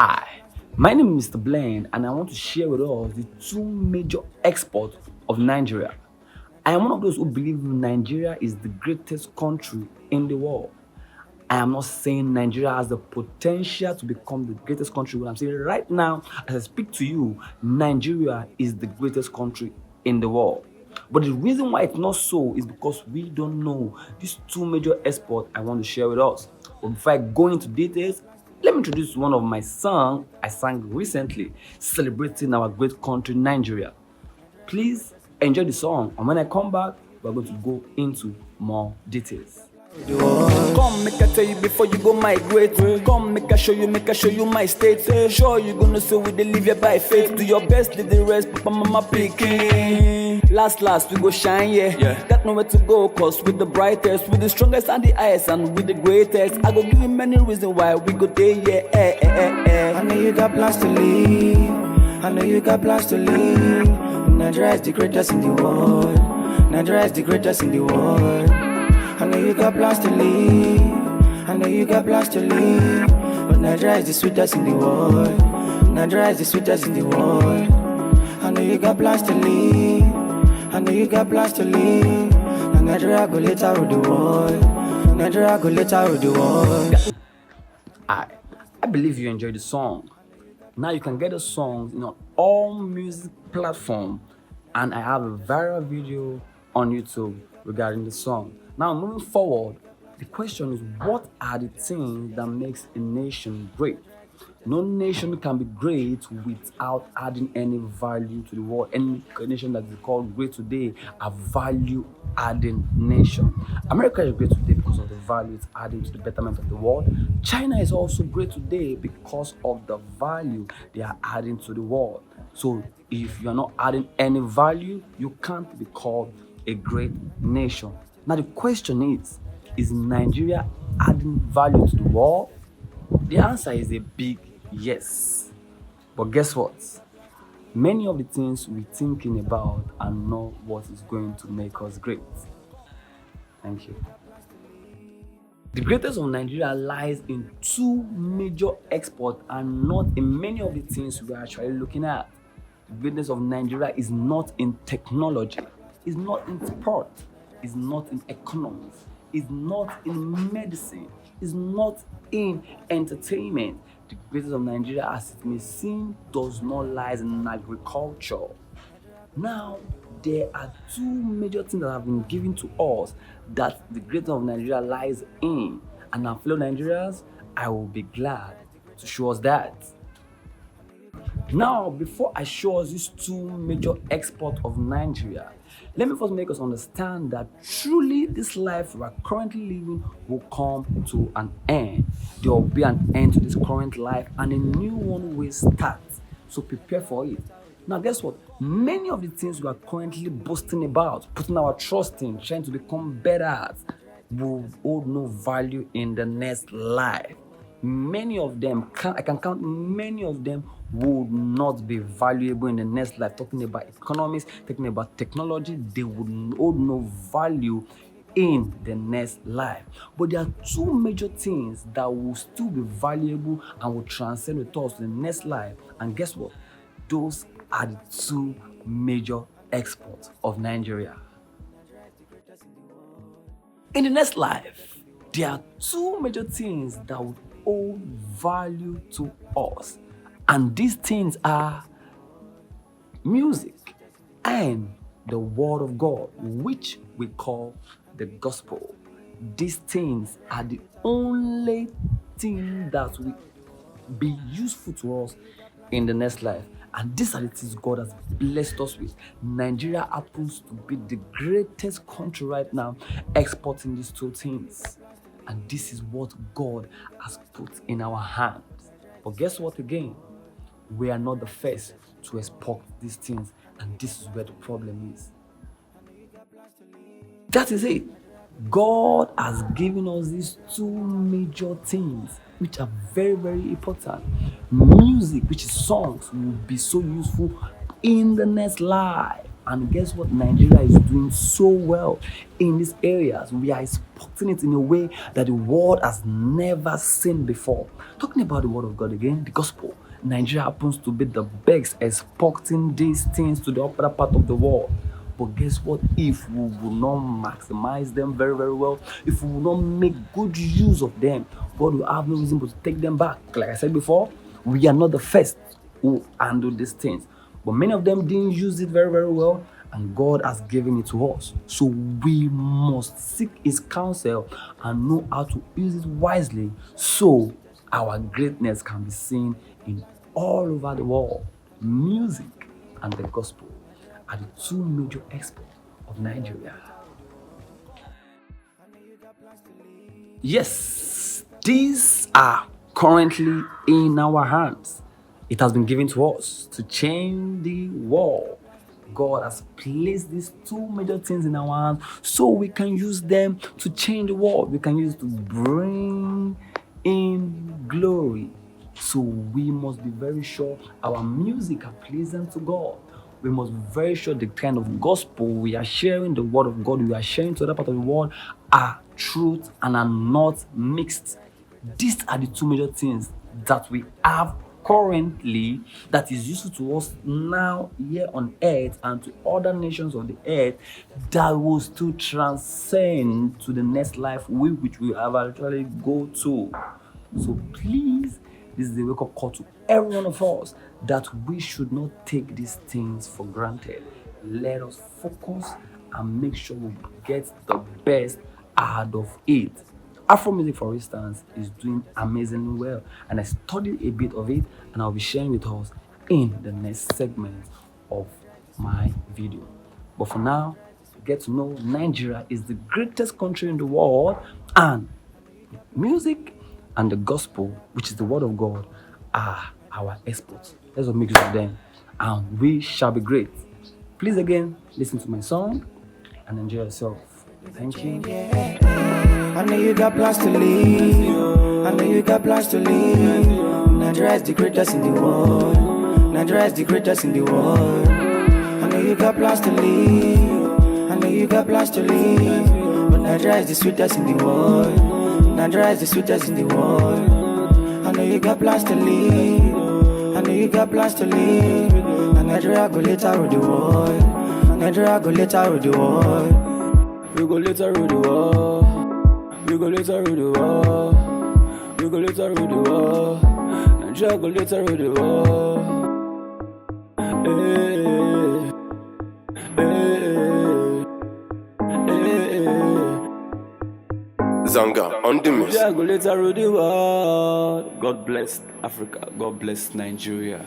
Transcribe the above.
Hi, my name is Mr. Blaine, and I want to share with us the two major exports of Nigeria. I am one of those who believe Nigeria is the greatest country in the world. I am not saying Nigeria has the potential to become the greatest country. What I'm saying right now, as I speak to you, Nigeria is the greatest country in the world. But the reason why it's not so is because we don't know these two major exports I want to share with us. But before I go into details, let me introduce one of my songs I sang recently, celebrating our great country, Nigeria. Please enjoy the song, and when I come back, we're going to go into more details. Come make I tell you before you go migrate. Come make I show you my state. Sure you gonna say we dey live here by faith. Do your best, leave the rest, papa mama picking. Last we go shine, yeah. Got nowhere to go, cause with the brightest, with the strongest and the highest, and with the greatest. I go give you many reasons why we go there, yeah. I know you got plans to leave. I know you got plans to leave. Nigeria is the greatest in the world. Nigeria is the greatest in the world. I know you got plans to leave. I know you got plans to leave. But Nigeria is the sweetest in the world. Nigeria is the sweetest in the world. I know you got plans to leave. I know you got plans to leave. And Nigeria go later with the world. Nigeria go later with the world. I believe you enjoyed the song. Now you can get the songs on all music platforms, and I have a viral video on YouTube regarding the song. Now moving forward, the question is, what are the things that makes a nation great? No nation can be great without adding any value to the world. Any nation that is called great today, a value adding nation. America is great today because of the value it's adding to the betterment of the world. China is also great today because of the value they are adding to the world. So if you're not adding any value, you can't be called a great nation. Now the question is Nigeria adding value to the world? The answer is a big yes. But guess what? Many of the things we're thinking about are not what is going to make us great. Thank you. The greatest of Nigeria lies in two major exports and not in many of the things we're actually looking at. The greatness of Nigeria is not in technology, it's not in sport, it's not in economics, it's not in medicine, it's not in entertainment. The greatness of Nigeria, as it may seem, does not lie in agriculture. Now, there are two major things that have been given to us that the greatness of Nigeria lies in. And our fellow Nigerians, I will be glad to show us that. Now, before I show us these two major exports of Nigeria, let me first make us understand that truly this life we are currently living will come to an end. There will be an end to this current life and a new one will start. So prepare for it. Now, guess what? Many of the things we are currently boasting about, putting our trust in, trying to become better at, will hold no value in the next life. Many of them, I can count many of them would not be valuable in the next life. Talking about economics, talking about technology, they would hold no value in the next life. But there are two major things that will still be valuable and will transcend with us to the next life. And guess what? Those are the two major exports of Nigeria. In the next life, there are two major things that would hold value to us. And these things are music and the word of God, which we call the gospel. These things are the only thing that will be useful to us in the next life. And these are the things God has blessed us with. Nigeria happens to be the greatest country right now exporting these two things. And this is what God has put in our hands. But guess what again? We are not the first to export these things. And this is where the problem is. That is it. God has given us these two major things which are very, very important. Music, which is songs, will be so useful in the next life. And guess what? Nigeria is doing so well in these areas. We are exporting it in a way that the world has never seen before. Talking about the word of God again, the gospel. Nigeria happens to be the best exporting these things to the upper part of the world. But guess what? If we will not maximize them very, very well, if we will not make good use of them, God will have no reason but to take them back. Like I said before, we are not the first who handle these things. But many of them didn't use it very, very well, and God has given it to us. So we must seek His counsel and know how to use it wisely so our greatness can be seen in all over the world. Music and the gospel are the two major exports of Nigeria. Yes, these are currently in our hands. It has been given to us to change the world. God has placed these two major things in our hands so we can use them to change the world. We can use it to bring in glory. So we must be very sure our music are pleasant to God. We must be very sure the kind of gospel we are sharing, the word of God we are sharing to other part of the world are truth and are not mixed. These are the two major things that we have currently that is useful to us now here on earth and to other nations of the earth that will still transcend to the next life which we have actually go to. So please, this is a wake-up call to every one of us that we should not take these things for granted. Let us focus and make sure we get the best out of it. Afro music, for instance, is doing amazingly well, and I studied a bit of it, and I'll be sharing with us in the next segment of my video. But for now, get to know Nigeria is the greatest country in the world, and music and the gospel, which is the word of God, are our exports. Let's make use of them, and we shall be great. Please again, listen to my song and enjoy yourself. Thank you. I know you got plans to leave. I know you got plans to leave. Nigeria is the greatest in the world. Nigeria is the greatest in the world. I know you got plans to leave. I know you got plans to leave. But Nigeria is the sweetest in the world. Nigeria is the sweetest in the world. I know you got plans to leave. I know you got plans to leave. And Nigeria go later with the world. Nigeria go later with the world. We go later with the world. We go later with the world. We go later with the world. Nigeria go later with the world. Zanga on the mix. Nigeria go later with the world. God bless Africa. God bless Nigeria.